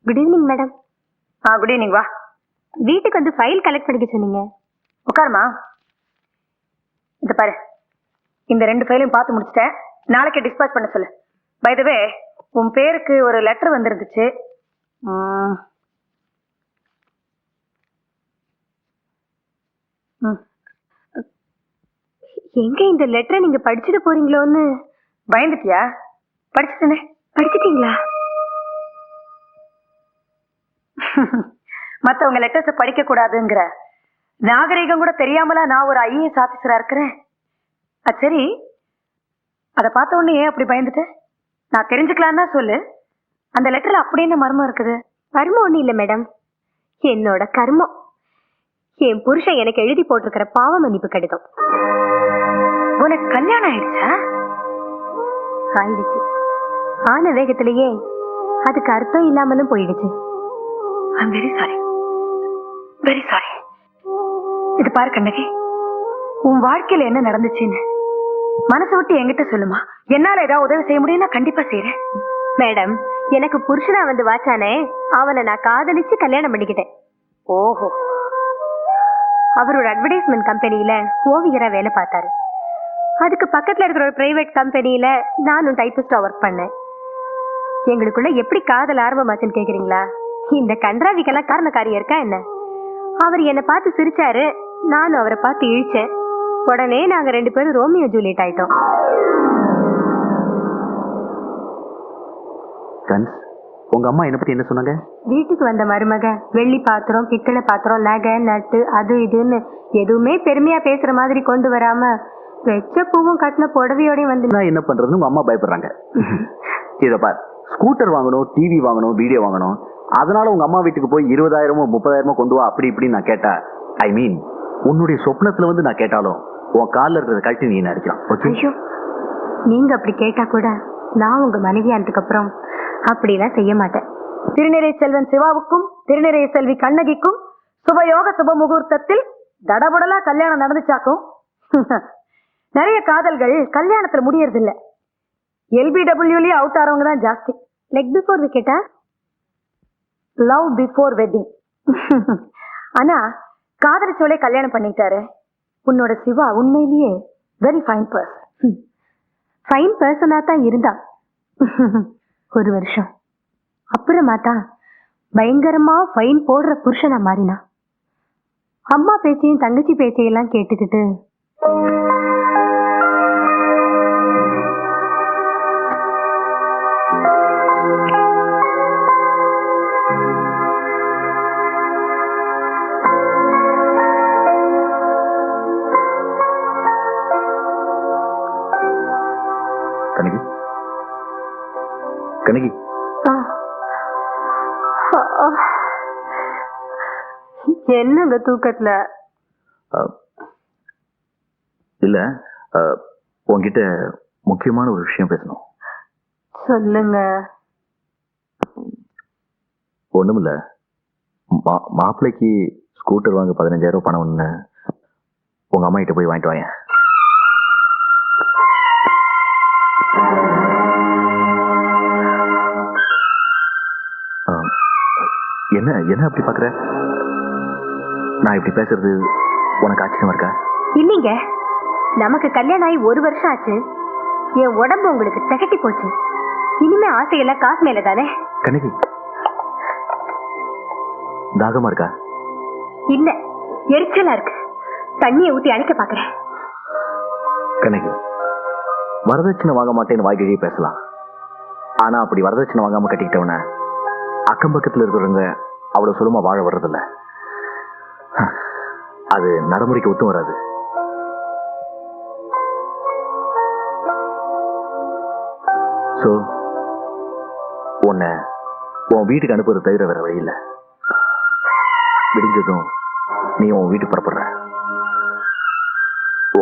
Good evening madam. Good evening. வா, வீட்டுக்கு வந்து ஃபைல் கலெக்ட் பண்ணிக்க சொன்னீங்க. உட்காருமா. இந்த பாரு, இந்த 2 ஃபைலையும் பார்த்து முடிச்சிட்டேன். நாளைக்கே டிஸ்பாச் பண்ண சொல்லு. பை தி வே, உன் பேருக்கு ஒரு லெட்டர் வந்திருந்துச்சு. எங்க இந்த லெட்டரை நீங்க படிச்சுட்டு போறீங்களோன்னு பயந்துட்டியா? படிச்சுட்டேனே. படிச்சிட்டீங்களா? மற்றவங்க லெட்டர்ஸை படிக்க கூடாதுங்கிற நாகரிகம் கூட தெரியாமலா நான் ஒரு IAS ஆபீசரா இருக்கிறேன். அது சரி, அதை பார்த்த உடனே ஏன் அப்படி பயந்துட்டு? நான் தெரிஞ்சுக்கலான்னா சொல்லு. அந்த லெட்டர்ல அப்படி என்ன மர்மம் இருக்குது? மர்மம் ஒண்ணும் இல்ல மேடம், என்னோட கர்மம். என் புருஷன் எனக்கு எழுதி போட்டிருக்கிற பாவ மன்னிப்பு கடிதம். உனக்கு கல்யாணம் ஆயிடுச்சா? ஆயிடுச்சு. ஆன வேகத்திலேயே அதுக்கு அர்த்தம் இல்லாமலும் போயிடுச்சு. I'm very sorry, very sorry. இது பாரு கண்ணகி, உன் வாழ்க்கையில என்ன நடந்துச்சுன்னு மனசை விட்டு என்கிட்ட சொல்லுமா. என்னால ஏதாவது உதவி செய்ய முடியும்னா கண்டிப்பா செய்யறேன். மேடம், எனக்கு புருஷனா வந்து வாச்சானே, அவனை நான் காதலிச்சு கல்யாணம் பண்ணிக்கிட்டேன். ஓஹோ. அவரோட அட்வர்டைஸ்மெண்ட் கம்பெனியில ஓவியரா வேலை பார்த்தாரு. அதுக்கு பக்கத்துல இருக்கிற ஒரு பிரைவேட் கம்பெனியில நானும் டைப்பிஸ்டா ஒர்க் பண்ணேன். எங்களுக்குள்ள எப்படி காதல் ஆரம்பமாச்சுன்னு கேக்குறீங்களா? இந்த கன்றாவிக்கெல்லாம் காரணக்காரியா இருக்கா என்ன? அவர் என்னை பார்த்து சிரிச்சாரு, நானும் அவரை பார்த்து இழிச்சேன். உடனே நாங்க 2 பேரும் ரோமியோ ஜூலியட் ஆயிட்டோம். உங்க அம்மா என்ன பத்தி என்ன சொன்னாங்க? வீட்டுக்கு வந்த மருமக வெள்ளி பாத்திரம், பித்தளை பாத்திரம், நகை, நட்டு, அது இதுன்னு எதுவுமே பெருமையா பேசுற மாதிரி கொண்டு வராம வெச்ச பூவும் கட்டின புடவையோடையும் வந்து நான் என்ன பண்றதுன்னு உங்க அம்மா பயப்படுறாங்க. இத பார், ஸ்கூட்டர் வாங்கணும், டிவி வாங்கணும், வீடியோ வாங்கணும், அதனால உங்க அம்மா வீட்டுக்கு போய் 20,000 30,000 கொண்டு வா அப்படி இப்படி நான் கேட்டா, ஐ மீன் உன்னுடைய சொப்னத்துல வந்து நான் கேட்டாலும் உன் காலில் இருக்கிறத கழட்டி நீ அடிக்கலாம். ஐயோ, நீங்க அப்படி கேட்டா கூட நான் உங்க மனைவியானதுக்கு அப்புறம் அப்படிலாம் செய்ய மாட்டேன். திருநிறை செல்வன் சிவாவுக்கும் திருநிறை செல்வி கண்ணகிக்கும் சுபயோக சுப முகூர்த்தத்தில் தடபுடலா கல்யாணம் நடந்துச்சாக்கும். நிறைய காதல்கள் கல்யாணத்துல முடியறது இல்ல. LBWலயே அவுட் ஆறவங்க தான் ஜாஸ்தி. லெக் பிஃபோர் விக்கெட்டா? Love before wedding. ஆனா காதலிச்சோலே கல்யாணம் பண்ணிட்டாரு. உன்னோட சிவா உண்மையிலேயே வெரி ஃபைன் பர்சன். ஃபைன் பர்சனா தான் இருந்தா 1 வருஷம். அப்புறமா தான் பயங்கரமா ஃபைன் போடுற புருஷனா மாறினா. அம்மா பேச்சையும் தங்கச்சி பேச்சையெல்லாம் கேட்டுக்கிட்டு கனகி, கனகி, என்னங்க தூக்கத்துல? இல்ல, உன்கிட்ட முக்கியமான ஒரு விஷயம் பேசணும். சொல்லுங்க. ஒண்ணுமில்ல, மாப்பிள்ளைக்கு ஸ்கூட்டர் வாங்க 15,000 பணம் ஒண்ணு உங்க அம்மா கிட்ட போய் வாங்கிட்டு வாங்க. என்ன என்ன அப்படி பாக்குற? நான் இப்படி பேசுறது உனக்கு ஆச்சரியமா இருக்கா? இல்லீங்க, நமக்கு கல்யாணம் ஆகி 1 வருஷம் ஆச்சு. என் உடம்பு உங்களுக்கு திகட்டி போச்சு. இனிமே ஆசையெல்லாம் காசு மேல தானே. கனகி, தாகமா இருக்கா? இல்ல, எரிச்சலா இருக்கு. தண்ணியை ஊத்தி அணைக்க பாக்குறேன். கனகி, வரதட்சணை வாங்க மாட்டேன்னு வாய்கழியே பேசலாம். ஆனா அப்படி வரதட்சணை வாங்காம கட்டிக்கிட்டவன அக்கம் பக்கத்துல இருக்கிறவங்க அவ்வளவு சுலமா வாழ வர்றதில்ல. அது நடைமுறைக்கு ஒத்தும் வராது. சோ உன்னை உன் வீட்டுக்கு அனுப்புறது தவிர வேற வழி இல்லை. விடிஞ்சதும் நீ உன் வீட்டுக்கு புறப்படுற.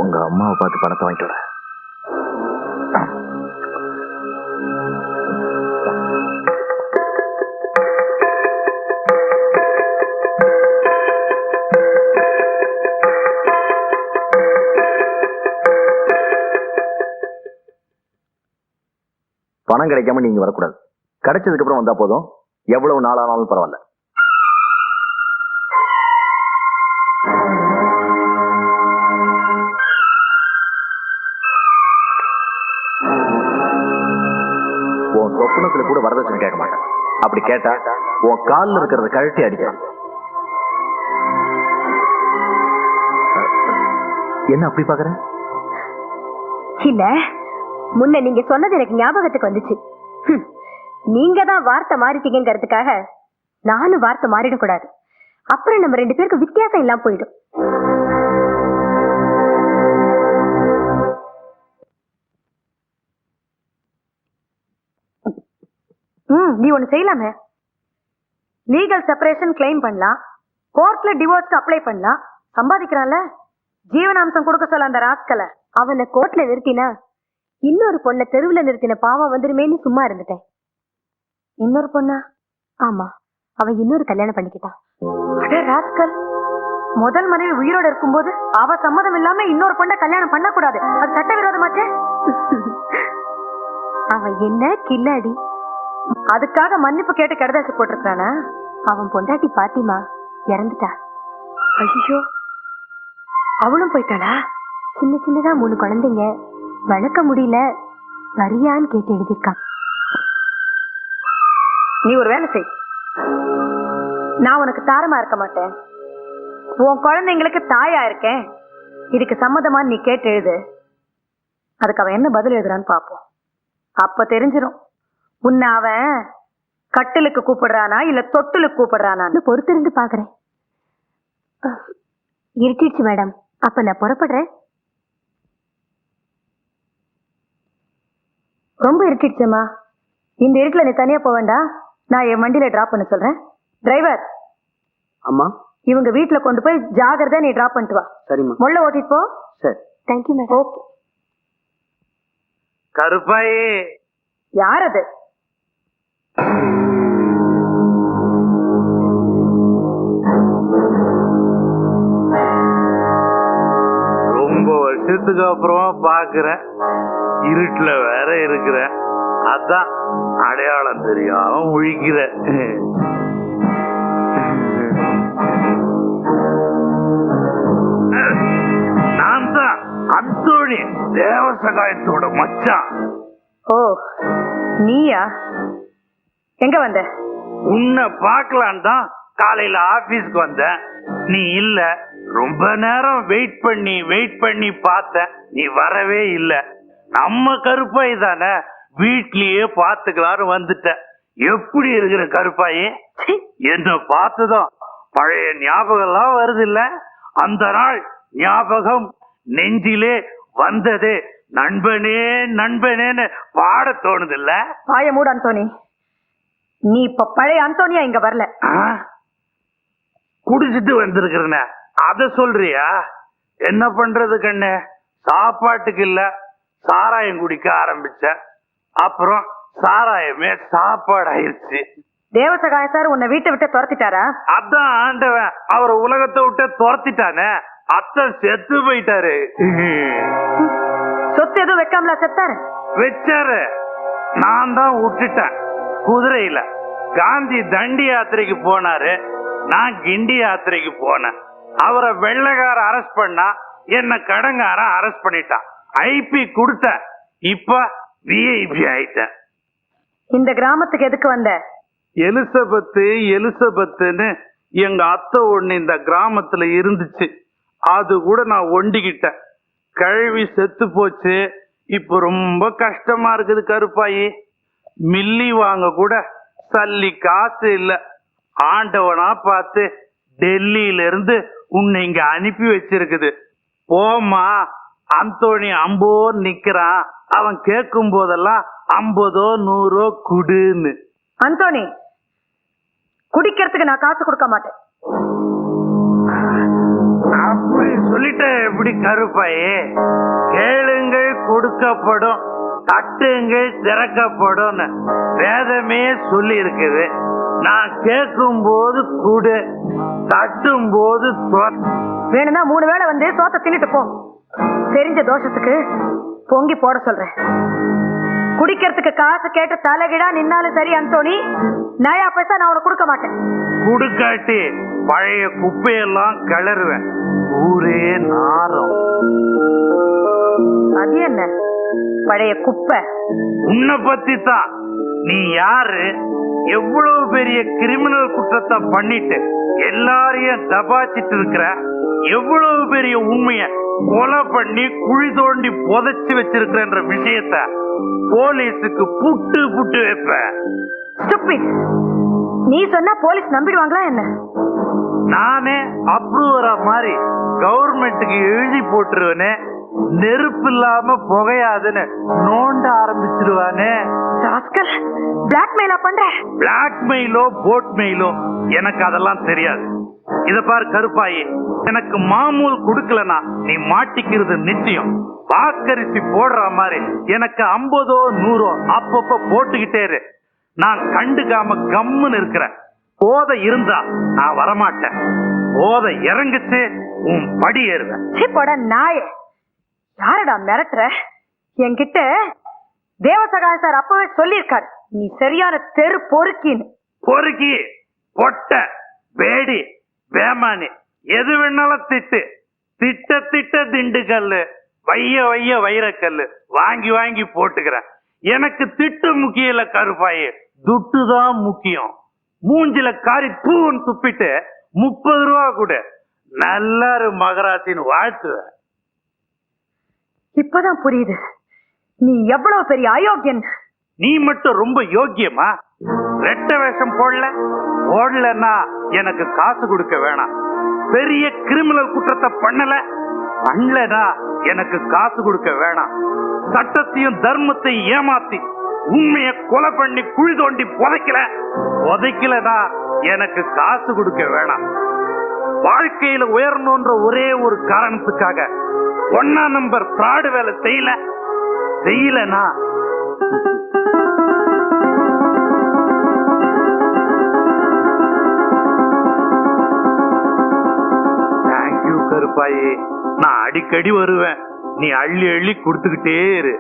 உங்க அம்மாவை பார்த்து பணத்தை வாங்கிட்டு வர. பணம் கிடைக்காம நீங்க வரக்கூடாது. கிடைச்சதுக்கு அப்புறம் வந்தா போதும். எவ்வளவு நாளானாலும் பரவாயில்ல. உன் சொப்பனத்துல கூட வரதட்சணை கேட்க மாட்டேன். அப்படி கேட்டா உன் காலில் இருக்கிறத கழட்டி அடிக்க. என்ன அப்படி பாக்குற? இல்ல, முன்ன நீங்க சொன்னது எனக்கு ஞாபகத்துக்கு வந்துச்சு. நீங்க தான் வார்த்தை மாறிட்டீங்கிறதுக்காக நானும் வார்த்தை மாறிடக்கூடாது. அப்புறம் நம்ம 2 பேருக்கு வித்தியாசம் இல்லாம போயிடும். நீ ஒண்ணு செய்யலாமே. லீகல் செப்பரேஷன் கிளைம் பண்ணலாம், கோர்ட்ல டிவோர்ஸ் அப்ளை பண்ணலாம். சம்பாதிக்கிறான்ல, ஜீவனாம்சம் கொடுக்க சொல்ல அந்த ராஸ்கல. அவனை கோர்ட்ல நிறுத்தினா இன்னொரு பொண்ணை தெருவுல நிறுத்தின பாவம் வந்துருமேன்னு சும்மா இருந்துட்டேன். இன்னொரு பொண்ணா? ஆமா, அவன் இன்னொரு கல்யாணம் பண்ணிக்கிட்டான். அட ராஸ்கல், முதல் மனைவி உயிரோட இருக்கும்போது அவ சம்மதம் இல்லாம இன்னொரு பொண்ணை கல்யாணம் பண்ண கூடாது, அது சட்டவிரோதமாச்சே. அவன் என்ன கில்லாடி. அதுக்காக மன்னிப்பு கேட்டு கெடுதாசி போட்டிருக்கானா? அவன் பொண்டாட்டி பாத்திமா இறந்துட்டா. ஐயோ, அவளும் போயிட்டாளா? சின்ன சின்னதா 3 குழந்தைங்க, வளர்க்க முடியல, வரியான்னு கேட்டு எழுதியிருக்கான். நீ ஒரு வேலை செய், நான் உனக்கு தாரமா இருக்க மாட்டேன், உன் குழந்தைங்களுக்கு தாயா இருக்கேன், இதுக்கு சம்மதமான்னு நீ கேட்டு எழுது. அதுக்கு அவன் என்ன பதில் எழுதுறான்னு பாப்போம். அப்ப தெரிஞ்சிடும் உன்னை அவன் கட்டிலுக்கு கூப்பிடுறானா இல்ல தொட்டிலுக்கு கூப்பிடுறானான்னு. பொறுத்திருந்து பாக்குறேன். இருட்டிடுச்சு மேடம், அப்ப நான் புறப்படுறேன். ரொம்ப இருட்டிடுச்சேம்மா. இந்த இருட்டுல நீ தனியா போக வேண்டாம், நான் என் வண்டியில டிராப் பண்ண சொல்றேன். டிரைவர். அம்மா, இவங்க வீட்டுல கொண்டு போய் ஜாகிரதை நீ டிராப் பண்ணிட்டு வா. சரிம்மா. முள்ள ஓட்டிட்டு போ. சரி. Thank you madam. ஓகே. கருப்பாயி. யார் அது? ரொம்ப வருஷத்துக்கு அப்புறமா பாக்குறேன், இருட்டுல வேற இருக்கிற, அதான் அடையாளம் தெரியாம முழிக்கிற. நான் தான் அந்தோணி, தேவசகாயத்தோட மச்சான். ஓ, நீயா? எங்க வந்த? உன்னை பார்க்கலான் தான் காலையில ஆபீஸ்க்கு வந்தேன், நீ இல்ல. ரொம்ப நேரம் வெயிட் பண்ணி பார்த்தேன், நீ வரவே இல்ல. நம்ம கருப்பாயி தானே, வீட்லயே பாத்துக்கலான்னு வந்துட்ட. எப்படி இருக்கிற கருப்பாயி? என்ன பார்த்ததும் பழைய ஞாபகம் எல்லாம் வருது இல்ல? அந்த நாள் ஞாபகம் நெஞ்சிலே வந்தது, நண்பனே நண்பனேன்னு பாட தோணுது இல்ல? பாய மூட அந்தோனி, நீ இப்ப பழைய அந்தோனியா இங்க வரல. குடிச்சிட்டு வந்திருக்கிறன அத சொல்றியா? என்ன பண்றது கண்ணு, சாப்பாட்டுக்கு இல்ல சாராயம் குடிக்க ஆரம்பிச்ச, அப்புறம் சாராயமே சாப்பாடு ஆயிருச்சு. தேவசகாய சார் உன்னை வீட்டை விட்டு துரத்திட்டாரா? அதான் ஆண்டவன் அவரை உலகத்தை விட்டு துரத்திட்டானே, அத்தன் செத்து போயிட்டாரு. சொத்து எதுவும் வைக்காமலா செத்தாரு? வச்சாரு, நான் தான் விட்டுட்டேன். குதிரையில காந்தி தண்டி யாத்திரைக்கு போனாரு, நான் கிண்டி யாத்திரைக்கு போனேன். அவரை வெள்ளைக்கார அரெஸ்ட் பண்ணா, என்ன கடங்காரன் அரெஸ்ட் பண்ணிட்டான். ஐபி கொடுத்த, இப்ப விஐபி ஆயிட்டேன். இந்த கிராமத்துக்கு எதுக்கு வந்த? எலிசபெத்துன்னு எங்க அத்தை ஒண்ணு இந்த கிராமத்துல இருந்துச்சு, அது கூட நான் ஒண்டிக்கிட்டேன். கழுவி செத்து போச்சு. இப்ப ரொம்ப கஷ்டமா இருக்குது கருப்பாயி. மில்லி வாங்க கூட சல்லி காசு இல்ல. ஆண்டவனா பார்த்து டெல்லியில இருந்து உன்னை இங்க அனுப்பி வச்சிருக்குது. போமா, அந்தோணி அம்போ நிக்கிறான், அவன் கேட்கும் போதெல்லாம் 50 100 குடுன்னு. அந்தோனி, குடிக்கிறதுக்கு நான் காசு கொடுக்க மாட்டேன். அப்படி சொல்லிட்ட எப்படி கருப்பாயே? கேளுங்கள் கொடுக்கப்படும், தட்டுங்கள் திறக்கப்படும் வேதமே சொல்லி இருக்குது. நான் கேட்கும் போது குடு, தட்டும் போது வேணும்னா 3 வேளை வந்து சோத்த தின்னுட்டு போ. தெரிஞ்ச தோஷத்துக்கு பொங்கி போட சொல்றேன். குடிக்கிறதுக்கு காசு கேட்டு தலைகிடா நின்னாலும் சரி அந்தோணி, நயா பைசா நான் உனக்கு கொடுக்க மாட்டேன். குடுக்காட்டி பழைய குப்பையெல்லாம் கிளறுவேன். ஊரே நாரம். அது என்ன பழைய குப்பை? உன்னை பத்தி தான். நீ யாரு, எவ்வளவு பெரிய கிரிமினல் குற்றத்தை பண்ணிட்டு எல்லாரையும் தபாச்சிட்டு இருக்கிற, எவ்வளவு பெரிய உண்மைய கொலை பண்ணி குழி தோண்டி புதைச்சு வச்சிருக்கிற விஷயத்த போலீஸுக்கு புட்டு புட்டு வைப்ப. Stupid. நீ சொன்னா போலீஸ் நம்பிடுவாங்களா என்ன? நானே அப்ரூவரா மாதிரி கவர்மெண்ட்டுக்கு எழுதி போட்டுருவனே, நெருப்பு இல்லாம புகையாதுன்னு நோண்ட ஆரம்பிச்சிருவானே. ராஸ்கல், பிளாக்மெயிலா பண்ற? பிளாக்மெயிலோ போட்மெயிலோ எனக்கு அதெல்லாம் தெரியாது. இத பாரு கருப்பாயி, எனக்கு மாமூல் கொடுக்கலனா நீ மாட்டிக்கிறது நிச்சயம். வாக்கரிசி போடுற மாதிரி எனக்கு 50ஓ 100ஓ அப்பப்ப போட்டுக்கிட்டே இரு. நான் கண்டுக்காம கம்முன்னு இருக்கிறேன். போதை இருந்தா நான் வரமாட்டேன். போதை இறங்குச்சு உன் படி ஏறுவேன். போட நாயே, யாரடா மிரட்டுற? என்கிட்ட தேவசகாய சார் அப்பவே சொல்லியிருக்காரு, நீ சரியான தெரு பொறுக்கின்னு. பொறுக்கி பொட்ட வேடி வேமானி எது வேணாலும் திட்டு. திட்ட திட்ட திண்டுக்கல்லு, வைய வைய வைரக்கல்லு வாங்கி வாங்கி போட்டுக்கிறேன். எனக்கு திட்டு முக்கியம் இல்ல கருப்பாயி, துட்டு தான் முக்கியம். மூஞ்சில காரி தூன்னு துப்பிட்டு 30 ரூபா கூட நல்லாரு மகராசின்னு வாழ்த்துவேன். இப்பதான் புரியுது நீ எவ்வளவு பெரிய அயோக்கியன். நீ மட்டும் ரொம்ப யோக்கியமா? ரெட்ட வேஷம் போடலன்னா எனக்கு காசு கொடுக்க வேணாம். பெரிய கிரிமினல் குற்றத்தை பண்ணலனா எனக்கு காசு கொடுக்க வேணாம். சட்டத்தையும் தர்மத்தையும் ஏமாத்தி உண்மையை கொலை பண்ணி குழி தோண்டி புதைக்கலனா எனக்கு காசு கொடுக்க வேணாம். வாழ்க்கையில உயரணும்ன்ற ஒரே ஒரு காரணத்துக்காக 1ஆம் நம்பர் ஃப்ராடு வேலை செய்யலனா தேங்க்யூ கருப்பாயி. நான் அடிக்கடி வருவேன். நீ அள்ளி அள்ளி கொடுத்துக்கிட்டே இரு.